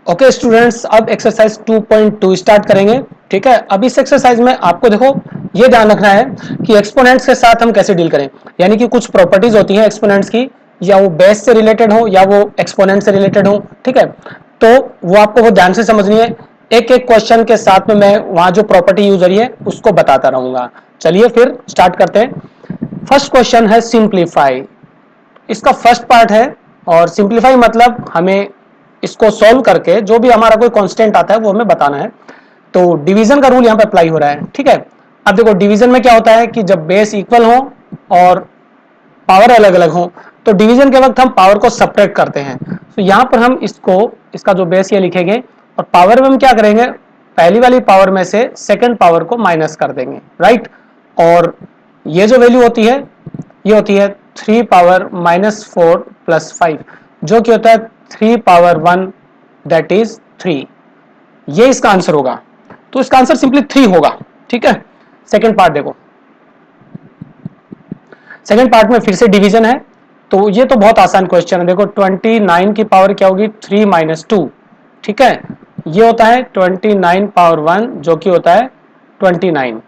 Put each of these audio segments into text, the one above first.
Okay students, अब exercise 2.2 start करेंगे। ठीक है, अब इस एक्सरसाइज में आपको देखो ये ध्यान रखना है कि एक्सपोनेंट्स के साथ हम कैसे डील करें। यानी कि कुछ प्रॉपर्टीज होती हैं एक्सपोनेंट्स की, या वो बेस से रिलेटेड हो या वो एक्सपोनेंट से रिलेटेड हो। ठीक है, तो वो आपको वो ध्यान से समझनी है। एक एक क्वेश्चन के साथ में मैं वहां जो प्रॉपर्टी यूज हो रही है उसको बताता रहूंगा। चलिए फिर स्टार्ट करते हैं। फर्स्ट क्वेश्चन है सिंप्लीफाई। इसका फर्स्ट पार्ट है, और सिंप्लीफाई मतलब हमें इसको सॉल्व करके जो भी हमारा कोई कांस्टेंट आता है वो हमें बताना है। तो डिवीजन का रूल यहाँ पे अप्लाई हो रहा है। ठीक है, अब देखो डिवीजन में क्या होता है कि जब बेस इक्वल हो और पावर अलग अलग हो तो डिवीजन के वक्त हम पावर को सब्ट्रैक्ट करते हैं। तो यहाँ पर हम इसको, इसका जो बेस ये लिखेंगे और पावर में हम क्या करेंगे, पहली वाली पावर में से सेकंड पावर को माइनस कर देंगे। राइट, और ये जो वैल्यू होती है ये होती है 3 पावर माइनस 4 प्लस 5, जो कि होता है 3 पावर 1 दैट इज 3। ये इसका आंसर होगा। तो इसका आंसर सिंपली 3 होगा। ठीक है, सेकंड पार्ट देखो। सेकंड पार्ट में फिर से डिवीजन है, तो ये तो बहुत आसान क्वेश्चन है। देखो 29 की पावर क्या होगी, 3 माइनस 2। ठीक है, ये होता है 29 पावर 1 जो कि होता है 29।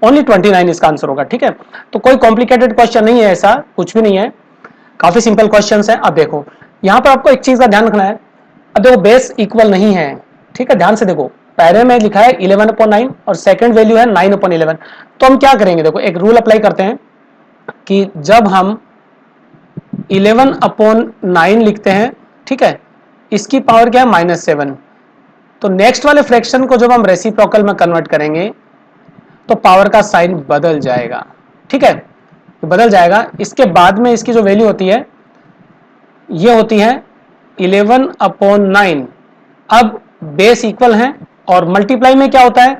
ओनली 29 इसका आंसर होगा। ठीक है, तो कोई कॉम्प्लिकेटेड क्वेश्चन नहीं है, ऐसा कुछ भी नहीं है, काफी सिंपल क्वेश्चन है। अब देखो यहां पर आपको एक चीज का ध्यान रखना है। अब देखो बेस इक्वल नहीं है। ठीक है, ध्यान से देखो, पहले में लिखा है 11/9 और सेकंड वैल्यू है 9/11। तो हम क्या करेंगे, देखो एक रूल अप्लाई करते हैं कि जब हम 11/9 लिखते हैं, ठीक है, इसकी पावर क्या है -7, तो नेक्स्ट वाले फ्रैक्शन को जब हम रेसिप्रोकल में कन्वर्ट करेंगे तो पावर का साइन बदल जाएगा। ठीक है, बदल जाएगा। इसके बाद में इसकी जो वैल्यू होती है ये होती है 11/9। अब बेस इक्वल है और मल्टीप्लाई में क्या होता है,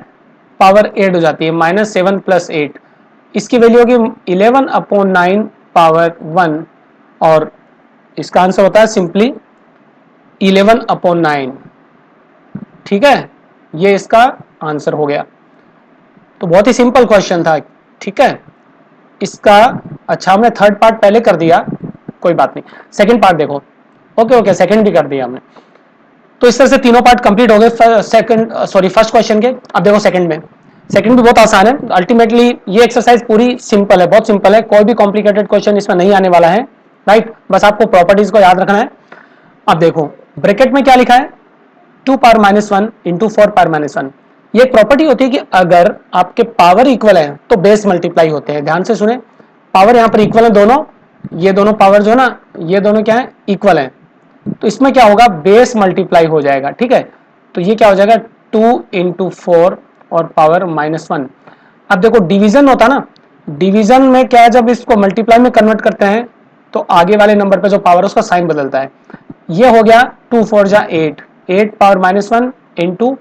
पावर ऐड हो जाती है, -7 प्लस 8। इसकी वैल्यू होगी 11/9 पावर 1, और इसका आंसर होता है सिंपली 11/9। ठीक है, ये इसका आंसर हो गया। तो बहुत ही सिंपल क्वेश्चन था। ठीक है, इसका अच्छा हमने थर्ड पार्ट पहले कर दिया, कोई बात नहीं। सेकंड पार्ट देखो। ओके, सेकंड भी कर दिया हमने। तो इस तरह से तीनों पार्ट कंप्लीट हो गए फर्स्ट क्वेश्चन के। अब देखो सेकंड में, सेकंड भी बहुत आसान है। अल्टीमेटली ये एक्सरसाइज पूरी सिंपल है, बहुत सिंपल है, कोई भी कॉम्प्लिकेटेड क्वेश्चन इसमें नहीं आने वाला है। राइट, बस आपको प्रॉपर्टीज को याद रखना है। अब देखो ब्रैकेट में क्या लिखा है, 2 पावर -1 इंटू 4 पावर -1। ये एक प्रॉपर्टी होती है कि अगर आपके पावर इक्वल है तो बेस मल्टीप्लाई होते हैं। ध्यान से सुने, पावर यहाँ पर इक्वल है दोनों, ये दोनों पावर जो है ना, ये दोनों क्या है, इक्वल है। तो इसमें क्या होगा, बेस मल्टीप्लाई हो जाएगा। ठीक है, तो ये क्या हो जाएगा, 2 इंटू 4 और पावर -1। अब देखो डिवीजन होता ना, डिवीजन में क्या है, जब इसको मल्टीप्लाई में कन्वर्ट करते हैं तो आगे वाले नंबर पे जो पावर है उसका साइन बदलता है। ये हो गया 2 4 जा 8, 8 पावर -1 इंटू,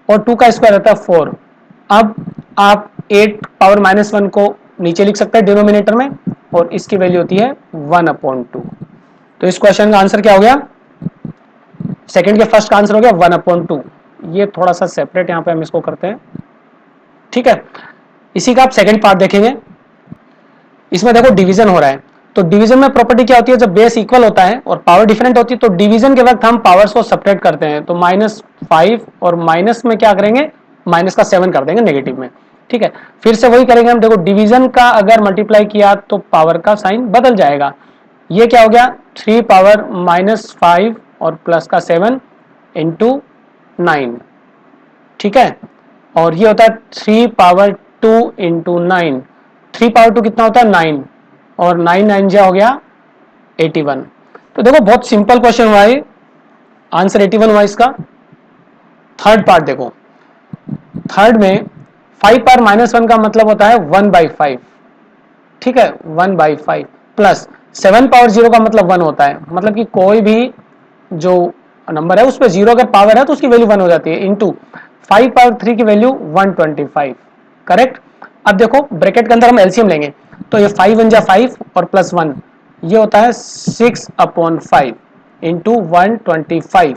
और 2 का स्क्वायर रहता है 4। अब आप 8 पावर -1 को नीचे लिख सकते हैं डिनोमिनेटर में, और इसकी वैल्यू होती है 1/2। तो इस क्वेश्चन का आंसर क्या हो गया, सेकंड के फर्स्ट का आंसर हो गया 1/2। ये थोड़ा सा सेपरेट यहाँ पे हम इसको करते हैं। ठीक है, इसी का आप सेकंड पार्ट देखेंगे। इसमें देखो डिवीजन हो रहा है, तो डिवीजन में प्रॉपर्टी क्या होती है, जब बेस इक्वल होता है और पावर डिफरेंट होती है तो डिवीजन के वक्त हम पावर्स को सब्ट्रैक्ट करते हैं। तो -5 और माइनस में क्या करेंगे, माइनस का 7 कर देंगे नेगेटिव में। ठीक है, फिर से वही करेंगे हम। देखो डिवीजन का अगर मल्टीप्लाई किया तो पावर का साइन बदल जाएगा। ये क्या हो गया, 3 पावर -5 और प्लस का 7 इंटू 9। ठीक है, और ये होता है 3 पावर 2 इंटू 9। 3 पावर 2 कितना होता है, 9, और 9 9 जा हो गया 81। तो देखो बहुत सिंपल क्वेश्चन हुआ है, आंसर 81 हुआ इसका। थर्ड पार्ट देखो, थर्ड में 5 पावर -1 का मतलब होता है 1/5। ठीक है, 1/5 प्लस 7 पावर 0 का मतलब 1 होता है। मतलब कि कोई भी जो नंबर है उस पर 0 अगर पावर है तो उसकी वैल्यू 1 हो जाती है। इंटू 5 पावर 3 की वैल्यू 125। करेक्ट। अब देखो ब्रैकेट के अंदर हम एलसीएम लेंगे, तो ये 5 1 जा 5 और प्लस 1, ये होता है 6/5 इंटू 125।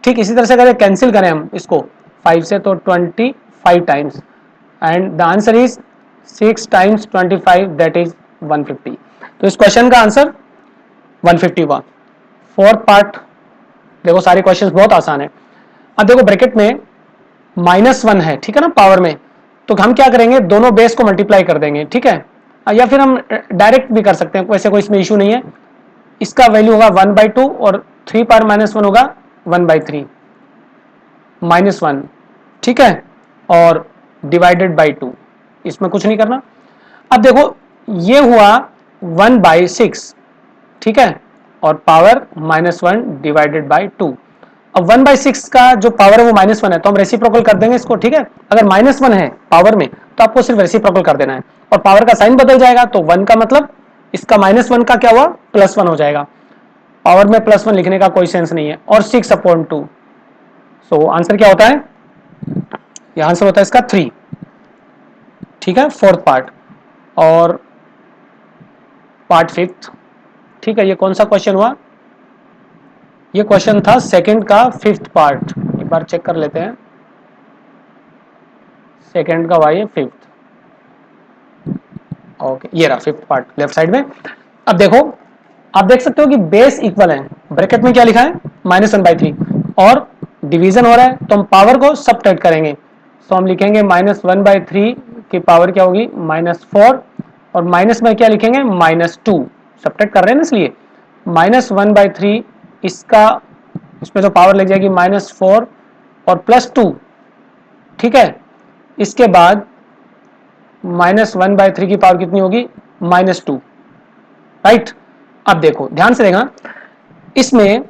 ठीक इसी तरह से अगर कैंसिल करें हम इसको 5 से तो 25 times, and the answer is 6 times 25 that is 150। तो इस क्वेश्चन का आंसर 150 हुआ। फोर्थ पार्ट देखो, सारे क्वेश्चंस बहुत आसान है। अब देखो ब्रैकेट में -1 है, ठीक है ना, पावर में, तो हम क्या करेंगे, दोनों बेस को मल्टीप्लाई कर देंगे, ठीक है, या फिर हम डायरेक्ट भी कर सकते हैं, वैसे कोई इसमें इशू नहीं है। इसका वैल्यू होगा 1/2 और 3 पावर -1 होगा 1/3 -1, ठीक है, और डिवाइडेड बाई 2, इसमें कुछ नहीं करना। अब देखो ये हुआ 1/6, ठीक है, और पावर -1 डिवाइडेड बाई 2। अब 1/6 का जो पावर है वो -1 है, तो हम रेसिप्रोकल कर देंगे इसको, ठीक है। अगर -1 है पावर में तो आपको सिर्फ रेसिप्रोकल कर देना है, और पावर का साइन बदल जाएगा, तो 1 का मतलब इसका -1 का क्या हुआ, +1 हो जाएगा। पावर में +1 लिखने का कोई सेंस नहीं है, और 6/2, सो आंसर क्या होता है, ये आंसर होता है इसका 3, ठीक है, फोर्थ पार्ट। और पार्ट फिफ्थ, ठीक है, ये कौन सा क्वेश्चन हुआ, ये क्वेश्चन था सेकंड का फिफ्थ पार्ट, एक बार चेक कर लेते हैं, सेकंड का वाई फिफ्थ, ओके, ये रहा फिफ्थ पार्ट लेफ्ट साइड में। अब देखो, आप देख सकते हो कि बेस इक्वल है, ब्रैकेट में क्या लिखा है, -1/3, और डिवीजन हो रहा है, तो हम पावर को सबट्रैक्ट करेंगे, तो हम लिखेंगे -1/3 की पावर क्या होगी, -4, और माइनस में क्या लिखेंगे, -2, सबट्रैक्ट कर रहे हैं ना, इसलिए -1/3, इसका इसमें जो पावर लग जाएगी -4 और +2, ठीक है, इसके बाद -1/3 की पावर कितनी होगी, -2, राइट। अब देखो ध्यान से देखना, इसमें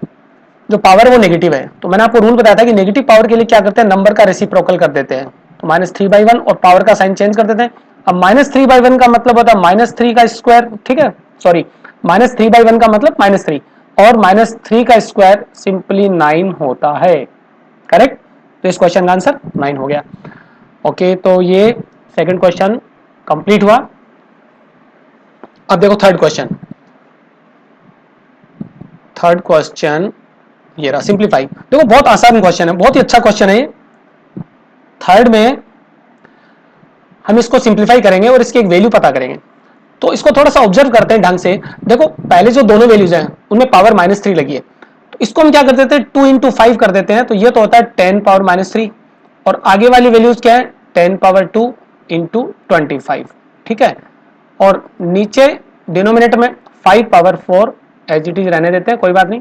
जो पावर है वो नेगेटिव है, तो मैंने आपको रूल बताया था कि नेगेटिव पावर के लिए क्या करते हैं, नंबर का रेसिप्रोकल कर देते हैं, तो -3/1 और पावर का साइन चेंज कर देते हैं। अब -3/1 का मतलब होता है -3 का स्क्वायर, ठीक है, सॉरी, -3/1 का मतलब -3, और -3 का स्क्वायर सिंपली 9 होता है, करेक्ट। तो इस क्वेश्चन का आंसर 9 हो गया। ओके, तो ये सेकंड क्वेश्चन कंप्लीट हुआ। अब देखो थर्ड क्वेश्चन, थर्ड क्वेश्चन ये रहा, सिंप्लीफाई। देखो बहुत आसान क्वेश्चन है, बहुत ही अच्छा क्वेश्चन है। थर्ड में हम इसको सिंप्लीफाई करेंगे और इसकी एक वैल्यू पता करेंगे, तो इसको थोड़ा सा ऑब्जर्व करते हैं ढंग से। देखो पहले जो दोनों वैल्यूज हैं उनमें पावर -3 लगी है, तो इसको हम क्या कर देते हैं, 2 × 5 कर देते हैं, तो ये तो होता है 10 पावर -3, और आगे वाली वैल्यूज क्या है, 10 पावर 2 × 25, ठीक है, और नीचे डिनोमिनेटर में 5 पावर 4 एज इट इज रहने देते हैं, कोई बात नहीं,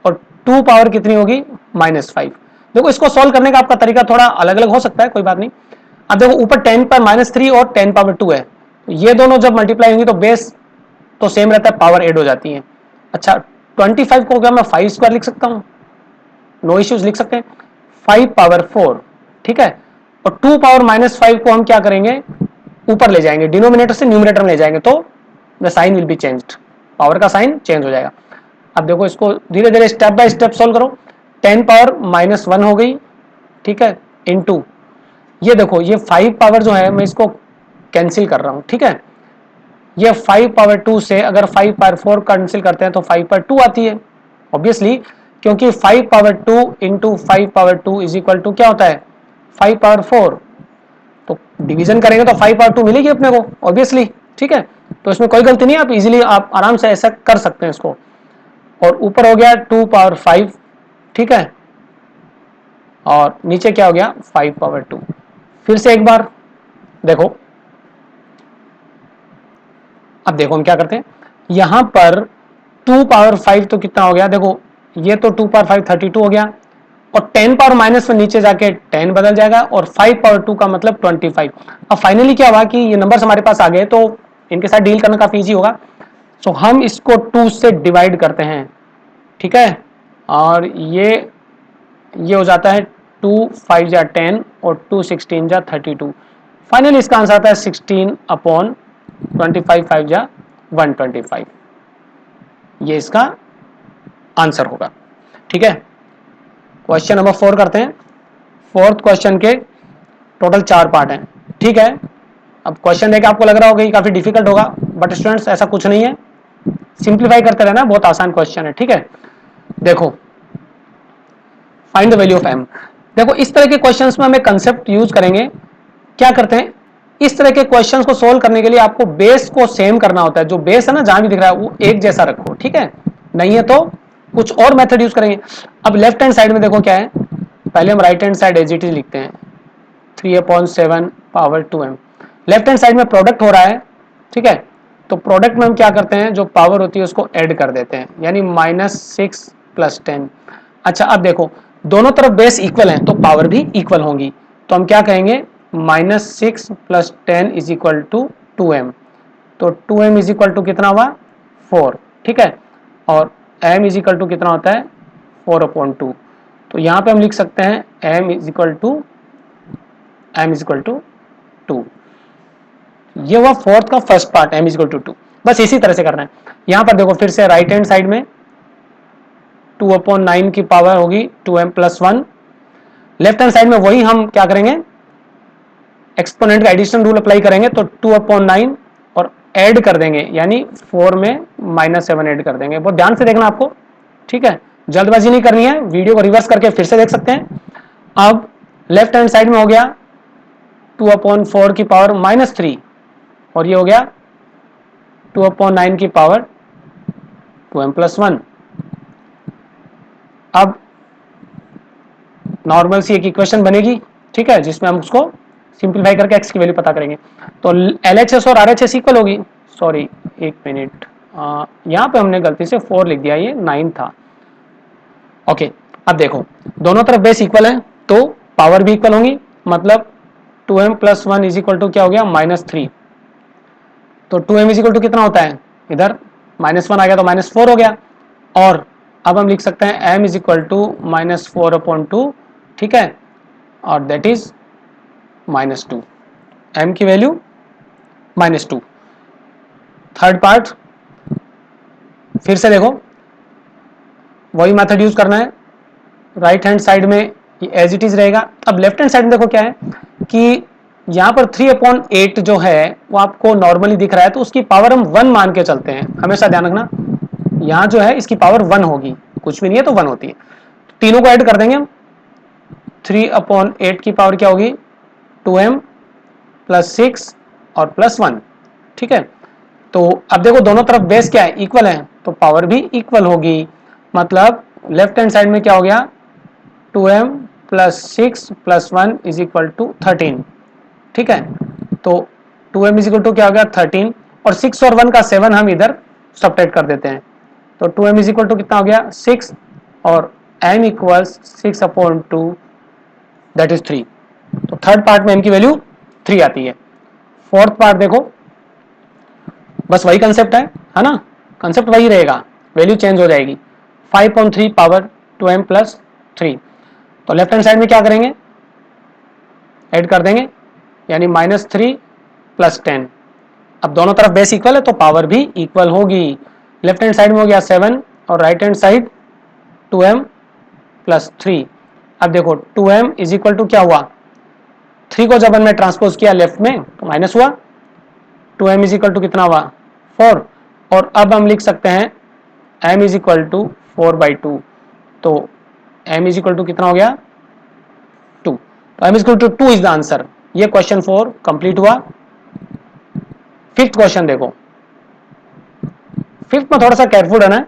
और 2 पावर कितनी होगी, -5। देखो इसको सॉल्व करने का आपका तरीका थोड़ा अलग अलग हो सकता है, कोई बात नहीं। अब देखो ऊपर 10 पर -3 और 10 पावर 2 है, तो ये दोनों जब मल्टीप्लाई होंगी तो बेस तो सेम रहता है, पावर ऐड हो जाती है। अच्छा, 25 को क्या मैं 5² लिख सकता हूँ, नो इश्यूज, लिख सकते हैं, 5 पावर 4, ठीक है, और 2 पावर -5 को हम क्या करेंगे, ऊपर ले जाएंगे, डिनोमिनेटर से न्यूमरेटर में ले जाएंगे, तो the sign will be changed, power का साइन चेंज हो जाएगा। अब देखो इसको धीरे धीरे स्टेप बाय स्टेप सोल्व करो। 10 पावर -1 हो गई, ठीक है, इनटू ये देखो, ये 5 पावर जो है मैं इसको कैंसिल कर रहा हूं, ठीक है, ये 5 पावर 2 से अगर 5 पावर 4 कैंसिल करते हैं तो 5 पावर 2 आती है, ऑब्वियसली, क्योंकि 5 power 2 into 5 power 2 is equal to क्या होता है, 5 पावर 4, तो डिवीजन करेंगे तो 5 पावर 2 मिलेगी अपने को, ऑब्वियसली, ठीक है, तो इसमें कोई गलती नहीं है, आप इजीली आप आराम से ऐसा कर सकते हैं इसको। और ऊपर हो गया 2 पावर 5, ठीक है, और नीचे क्या हो गया, 5 पावर 2। फिर से एक बार देखो, अब देखो हम क्या करते हैं, यहां पर 2 पावर 5 तो कितना हो गया, देखो ये तो 2 पावर 5 32 हो गया, और 10 पावर -1 नीचे जाके 10 बदल जाएगा, और 5 पावर 2 का मतलब 25। अब फाइनली क्या हुआ कि ये नंबर्स हमारे पास आ गए, तो इनके साथ डील करना काफी इजी होगा। सो हम इसको 2 से डिवाइड करते हैं, ठीक है, और ये हो जाता है 2 5 जा 10 और 2 16 जा 32। फाइनली इसका आंसर आता है 16/25, 5 जा 125, ये इसका आंसर होगा, ठीक है। क्वेश्चन नंबर 4 करते हैं। फोर्थ क्वेश्चन के टोटल 4 पार्ट हैं, ठीक है। अब क्वेश्चन देख आपको लग रहा होगा कि काफी डिफिकल्ट होगा, बट स्टूडेंट्स ऐसा कुछ नहीं है, सिंप्लीफाई करते रहना, बहुत आसान क्वेश्चन है, ठीक है। देखो find the value of m। देखो इस तरह के क्वेश्चंस में हमें कंसेप्ट यूज करेंगे, क्या करते हैं, इस तरह के क्वेश्चंस को सोल्व करने के लिए आपको बेस को सेम करना होता है, जो बेस है ना जहां भी दिख रहा है वो एक जैसा रखो, ठीक है, नहीं है तो कुछ और मेथड यूज करेंगे। अब लेफ्ट हैंड साइड में देखो क्या है, पहले हम right hand side as it is लिखते हैं, 3/7 power 2m। Left hand side में प्रोडक्ट हो रहा है, ठीक है, तो प्रोडक्ट में हम क्या करते हैं, जो पावर होती है उसको ऐड कर देते हैं, यानी -6 + 10। अच्छा अब देखो दोनों तरफ बेस इक्वल हैं तो पावर भी इक्वल होंगी, तो हम क्या कहेंगे, -6 + 10 = 2m। तो 2m = कितना हुआ, 4, ठीक है, और m = कितना होता है, 4/2। तो यहाँ पे हम लिख सकते हैं m = 2। ये हुआ फोर्थ का फर्स्ट पार्ट, m = 2। बस इसी तरह से करना है। यहाँ पर देखो फिर से राइट हैंड साइड में 2/9 की पावर होगी 2m + 1। लेफ्ट हैंड साइड में वही हम क्या करेंगे, एक्सपोनेंट का एडिशन रूल अप्लाई करेंगे, तो 2/9 और ऐड कर देंगे, यानी 4 में -7 ऐड कर देंगे। बहुत ध्यान से देखना आपको, ठीक है, जल्दबाजी नहीं करनी है, वीडियो को रिवर्स करके फिर से देख सकते हैं। अब लेफ्ट हैंड साइड में हो गया 2/4 की पावर -3, और ये हो गया 2/9 की पावर 2m + 1। अब नॉर्मल सी एक इक्वेशन बनेगी, ठीक है, जिसमें हम उसको सिंप्लीफाई करके x की वैल्यू पता करेंगे। तो LHS और RHS इक्वल होगी, सॉरी एक मिनट, यहाँ पे हमने गलती से 4 लिख दिया, ये 9 था। ओके, अब देखो दोनों तरफ बेस इक्वल है तो पावर भी इक्वल होंगी, मतलब 2m + 1 = क्या हो गया, -3। तो 2m = कितना होता है, इधर -1 आ गया तो -4 हो गया, और अब हम लिख सकते हैं m = -4/2, ठीक है, और दैट इज -2, m की वैल्यू -2। थर्ड पार्ट फिर से देखो, वही मेथड यूज करना है, राइट हैंड साइड में एज इट इज रहेगा। अब लेफ्ट हैंड साइड में देखो क्या है कि यहाँ पर 3/8 जो है वो आपको नॉर्मली दिख रहा है, तो उसकी पावर हम 1 मान के चलते हैं, हमेशा ध्यान रखना, यहाँ जो है इसकी पावर 1 होगी, कुछ भी नहीं है तो 1 होती है। तीनों को ऐड कर देंगे हम, 3/8 की पावर क्या होगी, 2m + 6 और +1, ठीक है। तो अब देखो दोनों तरफ बेस क्या है, इक्वल है, तो पावर भी इक्वल होगी, मतलब लेफ्ट हैंड साइड में क्या हो गया, 2m + 6 + 1 = 13, ठीक है। तो 2m = क्या हो गया, 13, और 6 और 1 का 7 हम इधर सब्ट्रैक्ट कर देते हैं, तो 2m = कितना हो गया, 6, और m = 6/2, दैट इज 3। तो थर्ड पार्ट में m की वैल्यू 3 आती है। फोर्थ पार्ट देखो, बस वही कंसेप्ट है ना, कंसेप्ट वही रहेगा, वैल्यू चेंज हो जाएगी, 5/3 पावर 2m + 3। तो लेफ्ट हैंड साइड में क्या करेंगे, ऐड कर देंगे, यानी -3 + 10। अब दोनों तरफ बेस इक्वल है तो पावर भी इक्वल होगी, लेफ्ट हैंड साइड में हो गया 7 और राइट हैंड साइड 2m + 3। अब देखो 2m = क्या हुआ, 3 को जब हमने ट्रांसपोज किया लेफ्ट में तो माइनस हुआ, 2m = कितना हुआ, 4, और अब हम लिख सकते हैं m = 4/2, तो m = कितना हो गया, 2। तो m = 2 इज द आंसर। ये क्वेश्चन 4 कंप्लीट हुआ। फिफ्थ क्वेश्चन देखो, फिफ्थ में थोड़ा सा केयरफुल रहना है।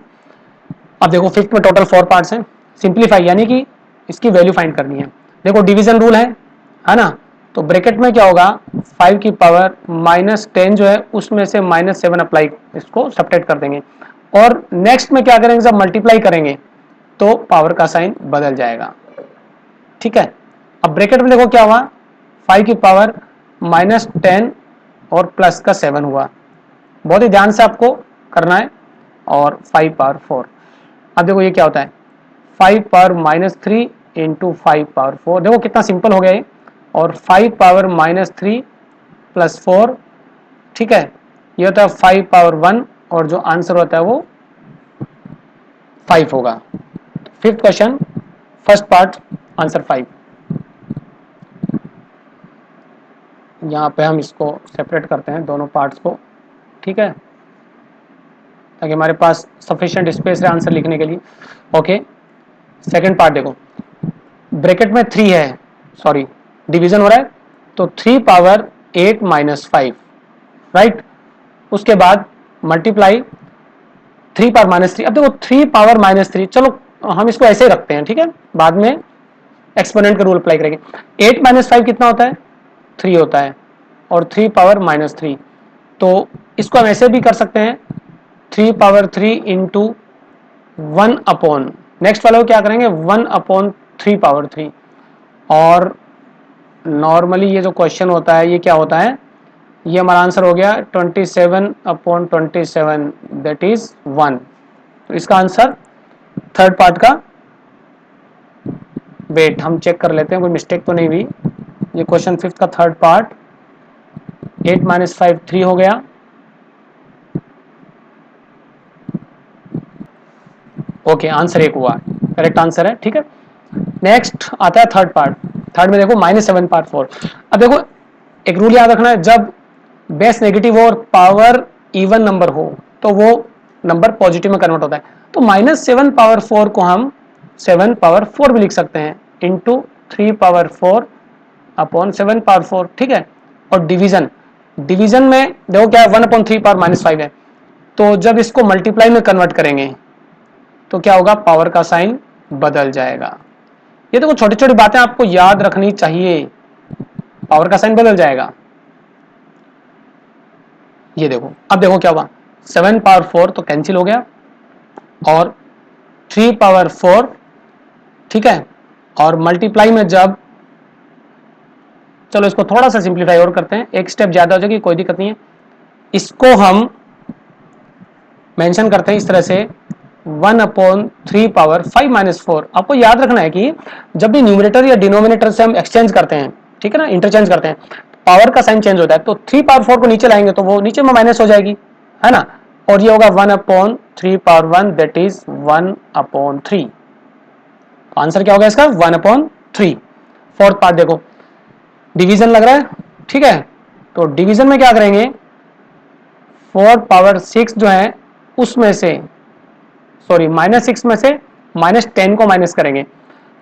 अब देखो फिफ्थ में टोटल 4 पार्ट्स हैं, सिंप्लीफाई यानी कि इसकी वैल्यू फाइंड करनी है। देखो डिवीजन रूल है ना, तो ब्रैकेट में क्या होगा, 5 की पावर -10 जो है उसमें से -7 अप्लाई, इसको सब्ट्रैक्ट कर देंगे, और नेक्स्ट में क्या करेंगे, जब मल्टीप्लाई करेंगे तो पावर का साइन बदल जाएगा, ठीक है। अब ब्रैकेट में देखो क्या हुआ, 5 की पावर -10 और प्लस का 7 हुआ, बहुत ही ध्यान से आपको करना है, और 5/4। अब देखो ये क्या होता है, 5/3 × 5/4, देखो कितना सिंपल हो गया ये, और 5/3 + 4, ठीक है, ये होता है 5/1, और जो आंसर होता है वो 5 होगा। Fifth question first part answer 5। यहाँ पे हम इसको सेपरेट करते हैं दोनों पार्ट्स को, ठीक है, ताकि हमारे पास सफिशिएंट स्पेस है आंसर लिखने के लिए। ओके, सेकंड पार्ट देखो, ब्रैकेट में 3 है, सॉरी डिवीजन हो रहा है, तो 3/8 - 5, राइट, उसके बाद मल्टीप्लाई 3 पावर -3। अब देखो 3 पावर -3, चलो हम इसको ऐसे ही रखते हैं, ठीक है, बाद में एक्सपोनेंट का रूल अप्लाई करेंगे। 8 माइनस 5 कितना होता है, 3 होता है, और 3 पावर माइनस 3, तो इसको हम ऐसे भी कर सकते हैं 3 पावर 3 इंटू 1 अपॉन, नेक्स्ट वाले को क्या करेंगे 1 अपॉन 3 पावर 3, और नॉर्मली ये जो क्वेश्चन होता है ये क्या होता है, ये हमारा आंसर हो गया 27 अपॉन 27 दैट इज 1। तो इसका आंसर थर्ड पार्ट का, वेट हम चेक कर लेते हैं कोई मिस्टेक तो नहीं हुई। ये क्वेश्चन फिफ्थ का थर्ड पार्ट 8 माइनस 5 3 हो गया, ओके आंसर 1 हुआ, करेक्ट आंसर है, ठीक है। नेक्स्ट आता है थर्ड पार्ट, थर्ड में देखो -7 पावर 4। अब देखो एक रूल याद रखना है, जब बेस नेगेटिव हो और पावर इवन नंबर हो तो वो नंबर पॉजिटिव में कन्वर्ट होता है। तो -7 पावर 4 को हम 7 पावर 4 भी लिख सकते हैं, इंटू 3 पावर 4 अपॉन 7 पावर 4, ठीक है। और डिवीजन, डिवीजन में देखो क्या है 1/3 पावर -5 है, तो जब इसको मल्टीप्लाई में कन्वर्ट करेंगे तो क्या होगा, पावर का साइन बदल जाएगा। ये देखो छोटी छोटी बातें आपको याद रखनी चाहिए, पावर का साइन बदल जाएगा। ये देखो अब देखो क्या हुआ, 7 पावर 4 तो कैंसिल हो गया, और 3 पावर 4, ठीक है, और मल्टीप्लाई में जब, चलो इसको थोड़ा सा सिंप्लीफाई और करते हैं, एक स्टेप ज्यादा हो जाएगी कोई दिक्कत नहीं है। इसको हम मेंशन करते हैं इस तरह से 1/3 पावर 5 माइनस 4। आपको याद रखना है कि जब भी न्यूमरेटर या डिनोमिनेटर से हम एक्सचेंज करते हैं, ठीक है ना, इंटरचेंज करते हैं, पावर का साइन चेंज होता है, तो 3 पावर 4 को नीचे लाएंगे तो वो नीचे में माइनस हो जाएगी, है ना, और ये होगा 1/3 पावर 1 दैट इज 1/3। आंसर क्या होगा इसका 1/3। फोर्थ पार्ट देखो, डिवीजन लग रहा है, ठीक है, तो डिवीजन में क्या करेंगे 4 पावर 6 जो है उसमें से, सॉरी -6 में से -10 को माइनस करेंगे।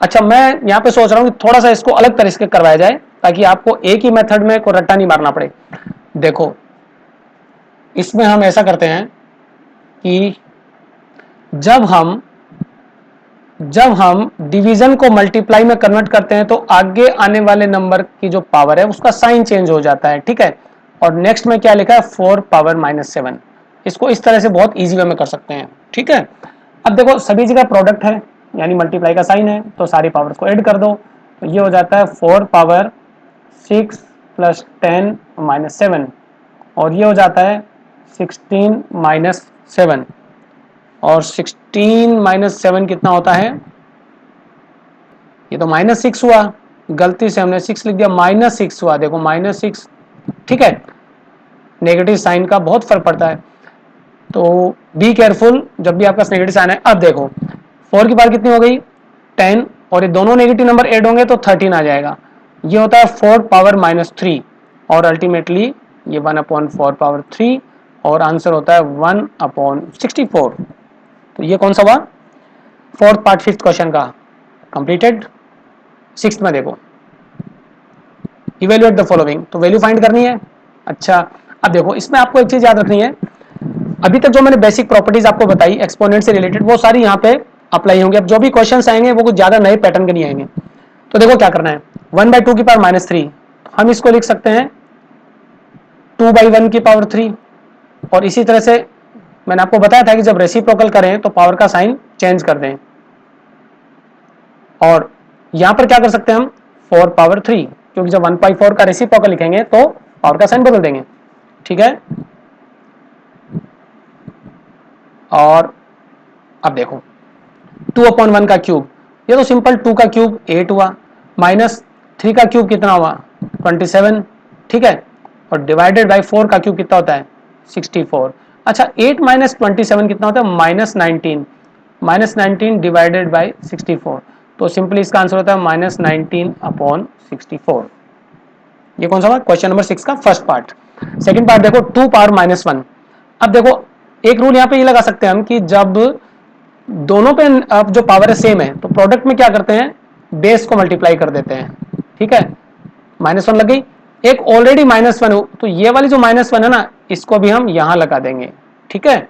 अच्छा मैं यहाँ पे सोच रहा हूँ कि थोड़ा सा इसको अलग तरीके से करवाया जाए ताकि आपको एक ही मेथड में को रट्टा नहीं मारना पड़े। देखो इसमें हम ऐसा करते हैं कि जब हम डिवीजन को मल्टीप्लाई में कन्वर्ट करते हैं तो आगे आने वाले नंबर की जो पावर है उसका साइन चेंज हो जाता है, ठीक है। और नेक्स्ट में क्या लिखा है 4 पावर -7, इसको इस तरह से बहुत इजी वे में कर सकते हैं, ठीक है। अब देखो सभी जगह प्रोडक्ट है यानी मल्टीप्लाई का साइन है, तो सारी पावर्स को ऐड कर दो, तो ये हो जाता है 4 पावर 6 प्लस 10 -7, और ये हो जाता है 16 -7, और 16 -7 कितना होता है, ये तो -6 हुआ, गलती से हमने 6 लिख दिया, -6 हुआ, देखो -6, ठीक है। नेगेटिव साइन का बहुत फर्क पड़ता है, तो बी केयरफुल जब भी आपका नेगेटिव साइन है। अब देखो 4 की पावर कितनी हो गई 10, और ये दोनों नेगेटिव नंबर ऐड होंगे तो 13 आ जाएगा, ये होता है 4 पावर -3, और अल्टीमेटली ये 1/4 पावर 3, और आंसर होता है 1/64। तो ये कौन सा हुआ, फोर्थ पार्ट फिफ्थ क्वेश्चन का कंप्लीटेड। सिक्स्थ में देखो इवेल्युएट द फॉलोइंग, तो वैल्यू फाइंड करनी है। अच्छा अब देखो इसमें आपको एक चीज याद रखनी है, अभी तक जो मैंने बेसिक प्रॉपर्टीज आपको बताई एक्सपोनेंट से रिलेटेड वो सारी यहाँ पे अप्लाई होंगी। अब जो भी क्वेश्चंस आएंगे वो कुछ ज्यादा नए पैटर्न के नहीं आएंगे। तो देखो क्या करना है, 1/2 की पावर -3, हम इसको लिख सकते हैं 2/1 की पावर 3, और इसी तरह से मैंने आपको बताया था कि जब रेसिप्रोकल करें तो पावर का साइन चेंज कर दें, और यहां पर क्या कर सकते हैं हम 4 पावर 3, क्योंकि जब 1/4 का रेसिप्रोकल लिखेंगे तो पावर का साइन बदल देंगे, ठीक है। और अब देखो 2/1 का क्यूब, ये तो सिंपल 2 का क्यूब 8 हुआ, -3 का क्यूब कितना हुआ 27, ठीक है, और डिवाइडेड बाई 4 का क्यूब कितना होता है 64। अच्छा 8 - 27 कितना होता है -19, -19 डिवाइडेड बाई 64, तो सिंपली इसका आंसर होता है -19/64। ये कौन सा हुआ क्वेश्चन नंबर 6 का फर्स्ट पार्ट। सेकंड पार्ट देखो 2 पावर -1। अब देखो एक रूल यहाँ पे ये लगा सकते हैं हम कि जब दोनों पे अब जो पावर है सेम है तो प्रोडक्ट में क्या करते हैं बेस को मल्टीप्लाई कर देते हैं, ठीक है। -1 लग गई, एक ऑलरेडी -1 हो तो ये वाली जो -1 है ना इसको भी हम यहां लगा देंगे, ठीक है।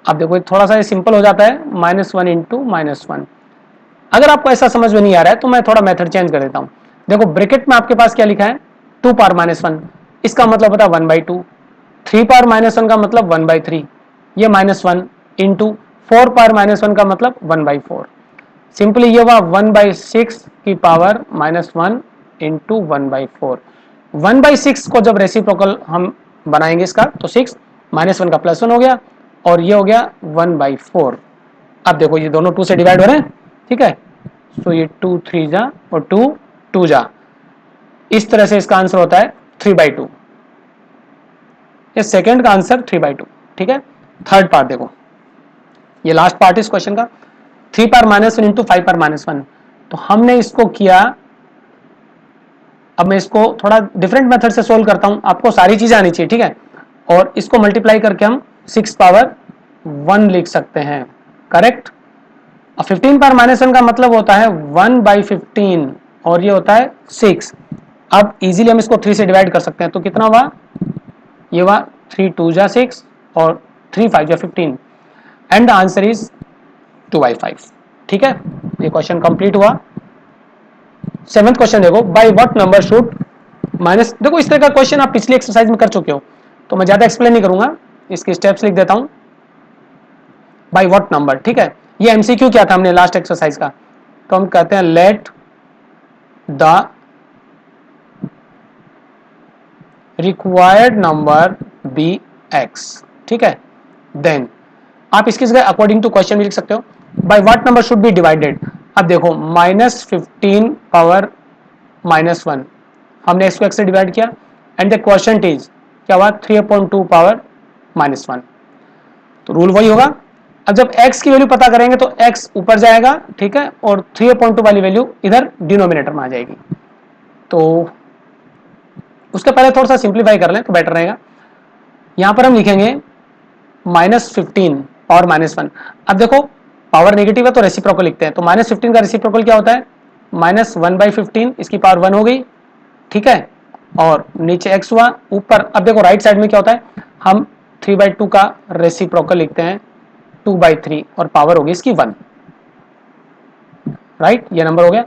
अब देखो थोड़ा सा सिंपल हो जाता है, -1 इंटू -1, अगर आपको ऐसा समझ में नहीं आ रहा है तो मैं थोड़ा मेथड चेंज कर देता हूं। देखो ब्रैकेट में आपके पास क्या लिखा है, 2 पावर माइनस 1, इसका मतलब होता है 1/2। 3 पावर माइनस 1 का मतलब 1/3, ये -1 इंटू 4 पावर माइनस 1 का मतलब 1/4। सिंपली ये हुआ 1/6 की पावर -1 इंटू 1/4। 1/6 को जब रेसिप्रोकल हम बनाएंगे इसका तो 6 -1 का +1 हो गया और ये हो गया 1/4। अब देखो ये दोनों 2 से डिवाइड हो रहे हैं, ठीक है, सो ये 2 3 जा और 2 2 जा, इस तरह से इसका आंसर होता है 3/2। ये सेकेंड का आंसर 3/2, ठीक है। थर्ड पार्ट देखो, ये लास्ट पार्ट इस क्वेश्चन का, 3 पावर माइनस 1 इंटू 5 पावर -1। तो हमने इसको किया, अब मैं इसको थोड़ा डिफरेंट मेथड से सोल्व करता हूं, आपको सारी चीजें आनी चाहिए, ठीक है। और इसको मल्टीप्लाई करके हम 6 पावर 1 लिख सकते हैं, करेक्ट। और 15 पावर -1 का मतलब होता है 1/15 और ये होता है 6। अब इजीली हम इसको 3 से डिवाइड कर सकते हैं, तो कितना हुआ, ये हुआ 3 2 जा 6 और 3 5 जा 15 एंड द आंसर इज 2/5, ठीक है। ये क्वेश्चन कंप्लीट हुआ। 7th क्वेश्चन देखो, by what number should minus, देखो इस तरह का क्वेश्चन आप पिछली एक्सरसाइज में कर चुके हो तो मैं ज्यादा एक्सप्लेन नहीं करूंगा, इसके स्टेप्स लिख देता हूं। बाय व्हाट नंबर, ठीक है, ये एमसीक्यू क्या था हमने लास्ट एक्सरसाइज का, तो हम कहते हैं let the required number be X, ठीक है। देन आप इसकी जगह अकॉर्डिंग टू क्वेश्चन भी लिख सकते हो, by what number should be divided. अब देखो -15 पावर -1, हमने इसको x से डिवाइड किया एंड द क्वेश्चन इज क्या हुआ, 3/2 पावर -1, तो रूल वही होगा। अब जब x की वैल्यू पता करेंगे तो x ऊपर जाएगा, ठीक है, और 3/2 वाली वैल्यू इधर डिनोमिनेटर में आ जाएगी। तो उसके पहले थोड़ा सा सिंप्लीफाई कर लें तो बेटर रहेगा। यहां पर हम लिखेंगे -15 पावर -1। अब देखो पावर नेगेटिव है तो रेसिप्रोकल लिखते हैं, तो -15 का रेसिप्रोकल क्या होता है, -1/15, इसकी पावर 1 हो गई, ठीक है, और नीचे x हुआ ऊपर। अब देखो राइट साइड में क्या होता है, हम 3/2 का रेसिप्रोकल लिखते हैं 2/3 और पावर होगी इसकी 1, राइट, ये नंबर हो गया।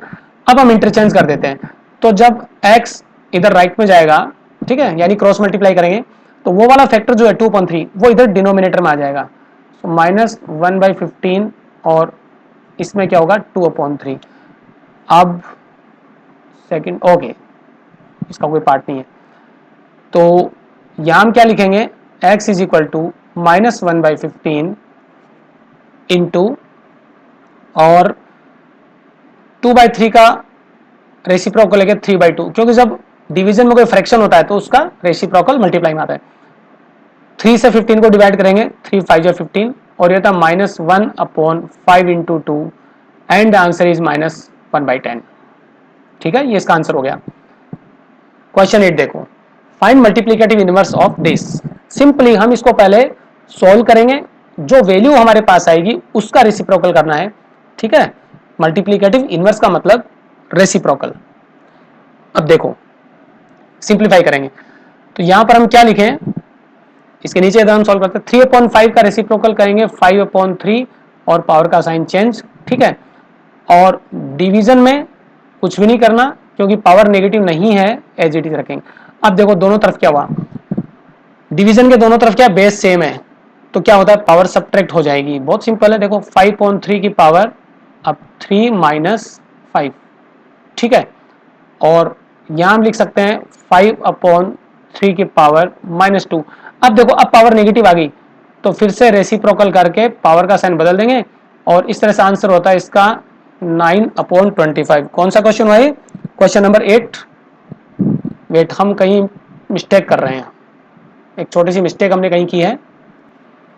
अब हम इंटरचेंज कर देते हैं, तो जब x इधर राइट में जाएगा, ठीक है, यानी क्रॉस मल्टीप्लाई करेंगे तो वो वाला फैक्टर जो है 2/3 वो इधर डिनोमिनेटर में आ जाएगा, तो -1/15 और इसमें क्या होगा 2/3। अब सेकंड, ओके, इसका कोई पार्ट नहीं है, तो यहां हम क्या लिखेंगे, x is equal to -1/15 into और 2/3 का रेसिप्रोकल लेके 3/2, क्योंकि जब डिवीजन में कोई फ्रैक्शन होता है तो उसका रेसिप्रोकल मल्टीप्लाई में आता है। 3 से 15 को डिवाइड करेंगे, 3 5 या 15 और ये था -1/5 into 2 and the answer is -1/10, ठीक है, ये इसका आंसर हो गया। क्वेश्चन 8 देखो, find multiplicative inverse of this. Simply हम इसको पहले सॉल्व करेंगे, जो वैल्यू हमारे पास आएगी उसका रेसिप्रोकल करना है, ठीक है। मल्टीप्लिकेटिव इनवर्स का मतलब रेसिप्रोकल। अब देखो सिंप्लीफाई करेंगे तो यहां पर हम क्या लिखें, इसके नीचे हम सॉल्व करते हैं, 3/5 का रेसिप्रोकल करेंगे 5/3 और पावर का साइन चेंज, ठीक है। और डिवीजन में कुछ भी नहीं करना क्योंकि पावर नेगेटिव नहीं है, एज इट इज रखेंगे। अब देखो दोनों तरफ क्या हुआ, डिवीजन के दोनों तरफ क्या बेस सेम है, तो क्या होता है पावर सब्ट्रैक्ट हो जाएगी, बहुत सिंपल है। देखो 5/3 की पावर अब 3 - 5, ठीक है, और यहां हम लिख सकते हैं 5/3 की पावर -2। अब देखो अब पावर नेगेटिव आ गई तो फिर से रेसिप्रोकल करके पावर का साइन बदल देंगे और इस तरह से आंसर होता है इसका 9/25। कौन सा क्वेश्चन हुआ ये, क्वेश्चन नंबर 8। वेट, हम कहीं मिस्टेक कर रहे हैं, एक छोटी सी मिस्टेक हमने कहीं की है।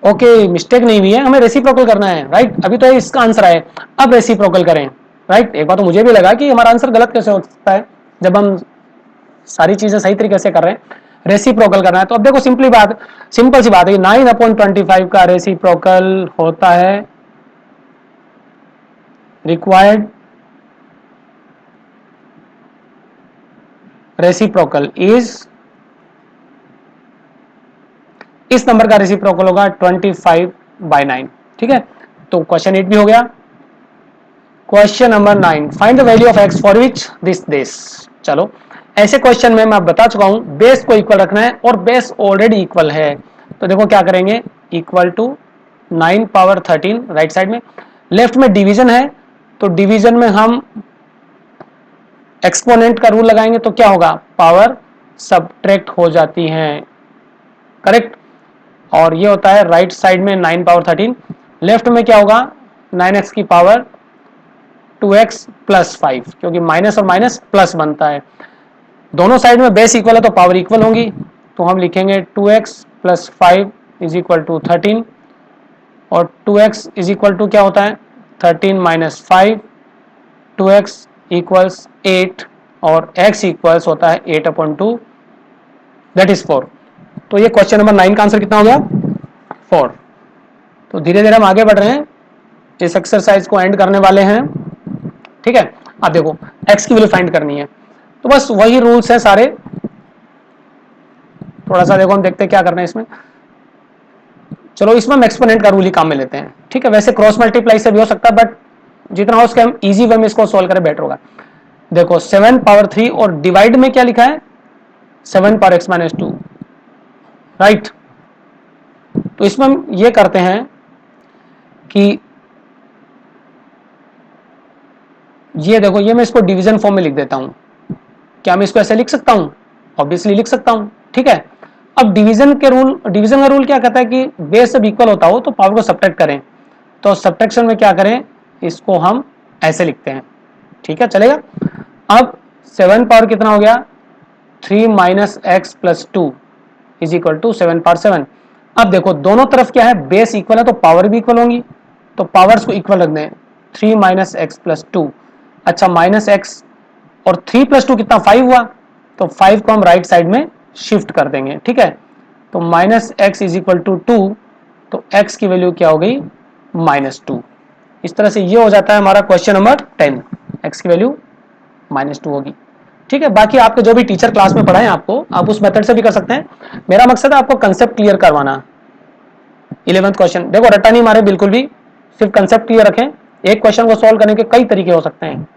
ओके, मिस्टेक नहीं हुई है, हमें रेसिप्रोकल करना है, राइट, अभी तो इसका आंसर आए, अब रेसिप्रोकल करें, राइट। एक बार तो मुझे भी लगा कि हमारा आंसर गलत कैसे हो सकता है जब हम सारी चीजें सही तरीके से कर रहे हैं, रेसिप्रोकल करना है। तो अब देखो सिंपल सी बात है, 9/25 का रेसिप्रोकल होता है रिक्वायर्ड रेसिप्रोकल इज, इस नंबर का रेसिप्रोकल होगा 25/9, ठीक है। तो क्वेश्चन 8 भी हो गया। Question number 9, find the value of x for which this. चलो, ऐसे क्वेश्चन में मैं बता चुका हूं बेस को इक्वल रखना है और बेस ऑलरेडी इक्वल है, तो देखो क्या करेंगे, equal to 9 power 13 right side में, लेफ्ट में डिवीजन है तो डिवीजन में हम एक्सपोनेंट का रूल लगाएंगे तो क्या होगा, पावर सबट्रैक्ट हो जाती हैं, करेक्ट। और ये होता है राइट साइड में 9 पावर 13, लेफ्ट में क्या होगा 9x की पावर 2x प्लस 5, क्योंकि माइनस और माइनस प्लस बनता है, दोनों साइड में बेस इक्वल है तो पावर इक्वल होंगी, तो हम लिखेंगे 2x plus 5 is equal to 13, और 2x इज इक्वल टू क्या होता है 13 माइनस 5, 2x इक्वल्स 8 और x इक्वल्स होता है 8/2 दैट इज 4। तो ये क्वेश्चन नंबर 9 का आंसर कितना हो गया, 4। तो धीरे धीरे हम आगे बढ़ रहे हैं, इस एक्सरसाइज को एंड करने वाले हैं, ठीक है। अब देखो x की वैल्यू फाइंड करनी है, तो बस वही रूल्स हैं सारे, थोड़ा सा देखो हम देखते हैं क्या करना है इसमें। चलो इसमें हम एक्सपोनेंट का रूल ही काम में लेते हैं, ठीक है। वैसे क्रॉस मल्टीप्लाई से भी हो सकता है, बट जितना हो सके हम इजी वे में इसको सॉल्व करें बेटर होगा। देखो 7 पावर 3 और डिवाइड में क्या लिखा है 7 पावर x माइनस 2, राइट। तो इसमें हम ये करते हैं कि ये देखो, ये मैं इसको डिवीजन फॉर्म में लिख देता हूं, क्या मैं इसको ऐसे लिख सकता हूं, ऑब्वियसली लिख सकता हूं, ठीक है। अब डिवीजन का रूल क्या कहता है कि बेस जब इक्वल होता हो तो पावर को सब्ट्रैक्ट करें, तो सब्ट्रैक्शन में क्या करें, इसको हम ऐसे लिखते हैं, ठीक है, चलेगा। अब 7 पावर कितना हो गया 3 minus X plus 2 is equal to 7 power 7। अब देखो दोनों तरफ क्या है, बेस इक्वल है तो पावर भी इक्वल होंगी, तो पावर्स को इक्वल रख दें, 3 माइनस एक्स प्लस 2, अच्छा माइनस एक्स और 3 प्लस 2 कितना 5 हुआ, तो 5 को हम राइट साइड में शिफ्ट कर देंगे, ठीक है। तो minus X is equal to 2, तो x की वैल्यू क्या हो गई -2। इस तरह से ये हो जाता है हमारा क्वेश्चन नंबर 10, x की वैल्यू -2 होगी, ठीक है। बाकी आपके जो भी टीचर क्लास में पढ़ाएं आपको, आप उस मेथड से भी कर सकते हैं, मेरा मकसद है आपको कंसेप्ट क्लियर करवाना। 11th क्वेश्चन देखो रट्टा नहीं मारे बिल्कुल भी, सिर्फ कंसेप्ट क्लियर रखें, एक क्वेश्चन को सॉल्व करने के कई तरीके हो सकते हैं,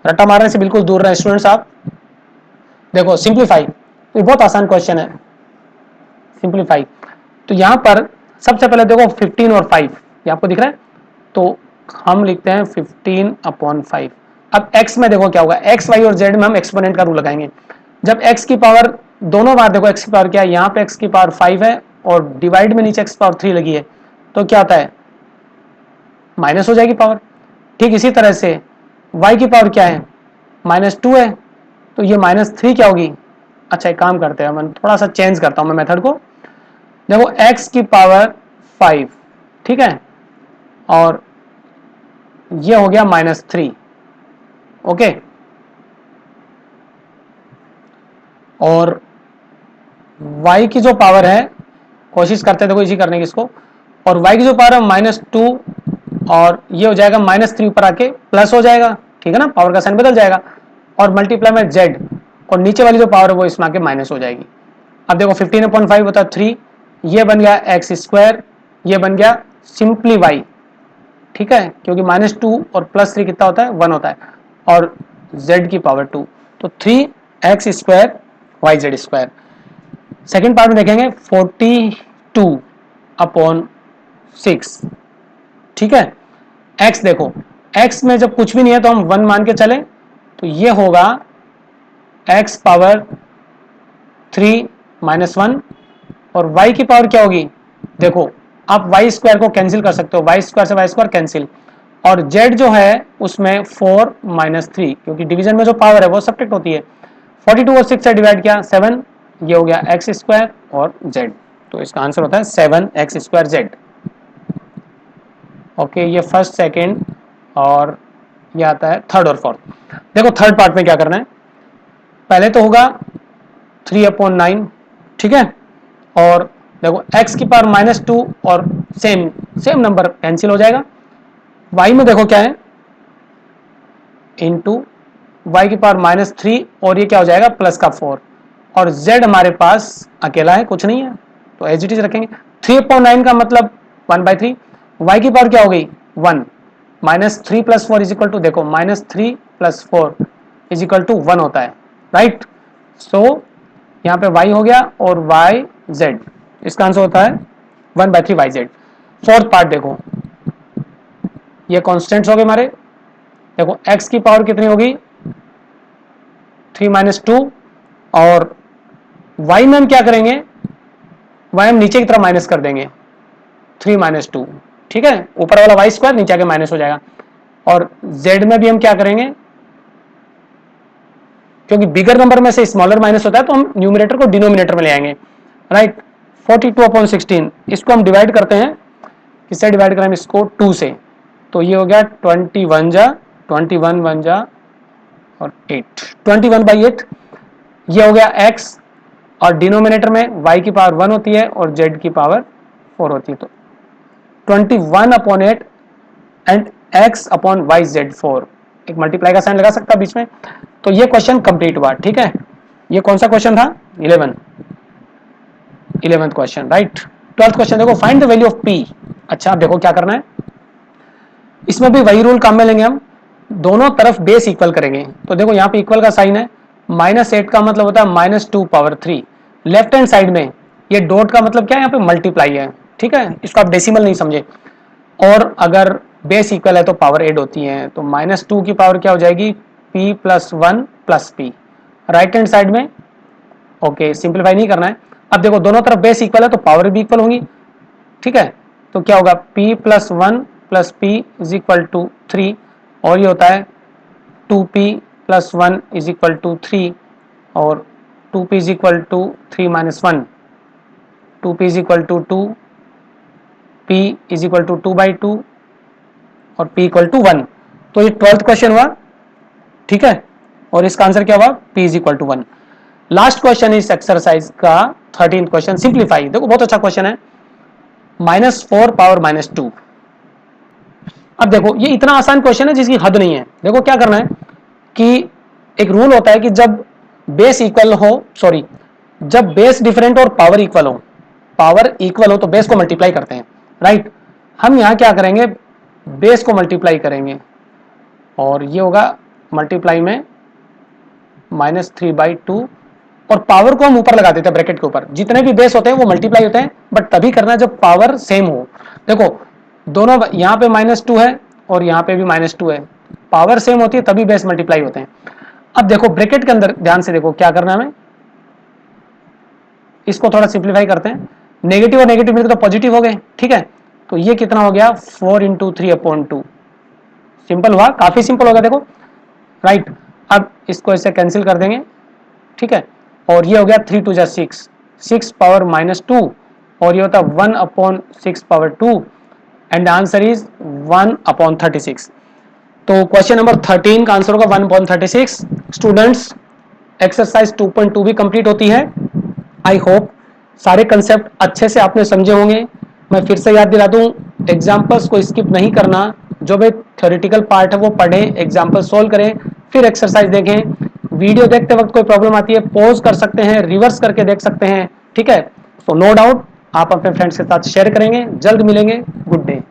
रट्टा मारने से बिल्कुल दूर रहे स्टूडेंट्स आप। देखो सिंप्लीफाई, ये बहुत आसान क्वेश्चन है, सिंप्लीफाई। तो यहां पर सबसे पहले देखो 15 और 5 ये आपको दिख रहा है, तो हम लिखते हैं 15/5। अब x में देखो क्या होगा, x y और z में हम एक्सपोनेंट का रूल लगाएंगे, जब x की पावर दोनों बार देखो x की पावर क्या है, यहाँ पे x की पावर 5 है और डिवाइड में नीचे x पावर 3 लगी है, तो क्या होता है माइनस हो जाएगी पावर। ठीक इसी तरह से y की पावर क्या है -2 है, तो ये -3 क्या होगी। अच्छा एक काम करते हैं, मैं थोड़ा सा चेंज करता हूं मैं मेथड को, देखो x की पावर 5, ठीक है, और ये हो गया -3, ओके। और y की जो पावर है, कोशिश करते हैं देखो इसी करने की इसको, और y की जो पावर है -2 और ये हो जाएगा -3 ऊपर आके प्लस हो जाएगा, ठीक है ना, पावर का साइन बदल जाएगा, और मल्टीप्लाई में z, और नीचे वाली जो पावर है वो इसमें आके माइनस हो जाएगी। अब देखो 15/5 होता है 3, ये बन गया एक्स स्क्वायर, ये बन गया सिंपली y, ठीक है, क्योंकि -2 और +3 कितना होता है 1 होता है, और z की पावर 2, तो 3x square Y Z square. Second part में देखेंगे 42/6, ठीक है। x देखो, x में जब कुछ भी नहीं है तो हम 1 मान के चले, तो ये होगा x पावर 3 -1, और y की पावर क्या होगी, देखो आप y स्क्वायर को कैंसिल कर सकते हो, y स्क्वायर से y स्क्वायर कैंसिल, और z जो है उसमें 4 -3, क्योंकि डिवीजन में जो पावर है वो सब्ट्रैक्ट होती है, 42 और 6 से डिवाइड किया 7, ये हो गया x स्क्वायर और z, तो इसका आंसर होता है 7x स्क्वायर z। ओके, ये फर्स्ट सेकेंड और ये आता है थर्ड और फोर्थ। देखो थर्ड पार्ट में क्या करना है, पहले तो होगा 3/9, ठीक है, और देखो x की पावर -2 और सेम नंबर कैंसिल हो जाएगा, y में देखो क्या है इंटू y की पावर -3 और ये क्या हो जाएगा प्लस का 4, और z हमारे पास अकेला है कुछ नहीं है तो एज इट इज रखेंगे। 3/9 का मतलब 1/3, y की पावर क्या हो गई 1, -3 + 4 इज इक्वल टू, देखो -3 + 4 इज इक्वल टू 1 होता है, राइट। सो यहाँ पे y हो गया और y z, इसका आंसर होता है 1/3 yz। फोर्थ पार्ट देखो, ये कॉन्स्टेंट्स हो गए हमारे। देखो x की पावर कितनी होगी, 3 - 2, और y में हम क्या करेंगे, y हम नीचे की तरफ माइनस कर देंगे, 3 - 2, ठीक है। ऊपर वाला वाई स्क्वायर नीचे आके माइनस हो जाएगा। और z में भी हम क्या करेंगे, क्योंकि बिगर नंबर में से स्मॉलर माइनस होता है तो हम न्यूमिनेटर को डिनोमिनेटर में ले आएंगे, राइट। 42/16 इसको हम डिवाइड करते हैं, किससे डिवाइड करें इसको, 2 से, तो ये हो गया 21 जा 21 1 जा और 8, 21/8। ये हो गया x, और डिनोमिनेटर में y की पावर 1 होती है और z की पावर 4 होती है, तो 21/8 एंड x/yz4, एक मल्टीप्लाई का साइन लगा सकता बीच में। तो ये क्वेश्चन कंप्लीट हुआ, ठीक है। ये कौन सा क्वेश्चन था, 11th question, right. 12th question देखो, find the value of p। अच्छा अब देखो क्या करना है, इसमें भी वही रूल काम में लेंगे हम, दोनों तरफ बेस इक्वल करेंगे। तो देखो यहाँ पे इक्वल का साइन है, -8 का मतलब होता है -2/3। लेफ्ट हैंड साइड में ये डॉट का मतलब क्या है, यहाँ पे मल्टीप्लाई है, ठीक है, इसको आप डेसिमल नहीं समझे। और अगर बेस इक्वल है तो पावर ऐड होती है, तो -2 की पावर क्या हो जाएगी, p + 1 + p। Right hand side में, ओके, सिंप्लीफाई नहीं करना है। अब देखो दोनों तरफ बेस इक्वल है तो पावर भी इक्वल होंगी, ठीक है। तो क्या होगा, p + 1 + p = 3, और ये होता है 2p + 1 = 3, और 2p = 3 - 1, 2p = 2, p = 2/2 और p = 1। तो ये 12th क्वेश्चन हुआ, ठीक है, और इसका आंसर क्या हुआ, p = 1। लास्ट क्वेश्चन इस एक्सरसाइज का 13th क्वेश्चन, सिंप्लीफाई। देखो बहुत अच्छा क्वेश्चन है, -4 × -2। अब देखो ये इतना आसान क्वेश्चन है जिसकी हद नहीं है। देखो क्या करना है कि एक रूल होता है कि जब बेस इक्वल हो, सॉरी, जब बेस डिफरेंट और पावर इक्वल हो तो बेस को मल्टीप्लाई करते हैं, राइट। हम यहाँ क्या करेंगे, बेस को मल्टीप्लाई करेंगे, और ये होगा मल्टीप्लाई में -3/2, और पावर को हम ऊपर लगा देते हैं ब्रैकेट के ऊपर। जितने भी बेस होते हैं वो मल्टीप्लाई होते हैं, बट तभी करना जब पावर सेम हो। देखो दोनों, यहाँ पे -2 है और यहाँ पे भी -2 है, पावर सेम होती है तभी बेस मल्टीप्लाई होते हैं। अब देखो ब्रैकेट के अंदर ध्यान से देखो क्या करना है हमें, इसको थोड़ा सिंप्लीफाई करते हैं। नेगेटिव और नेगेटिव मिलकर तो पॉजिटिव हो गए, ठीक है। तो ये कितना हो गया, 4 × 3/2। सिंपल हुआ, काफी सिंपल हो गया देखो, राइट। अब इसको ऐसे कैंसिल कर देंगे, ठीक है, और ये हो गया 3 × 2 = 6, 6 पावर -2, और ये होता है 1/6/2, एंड आंसर इज 1/36। तो क्वेश्चन नंबर 13 का आंसर होगा 1/36। स्टूडेंट्स, एक्सरसाइज 2.2 भी कंप्लीट होती है। आई होप सारे कंसेप्ट अच्छे से आपने समझे होंगे। मैं फिर से याद दिला दूं, एग्जाम्पल्स को स्किप नहीं करना, जो भी थ्योरेटिकल पार्ट है वो पढ़ें, एग्जाम्पल सोल्व करें, फिर एक्सरसाइज देखें। वीडियो देखते वक्त कोई प्रॉब्लम आती है पॉज कर सकते हैं, रिवर्स करके देख सकते हैं, ठीक है। सो नो डाउट आप अपने फ्रेंड्स के साथ शेयर करेंगे। जल्द मिलेंगे, गुड डे।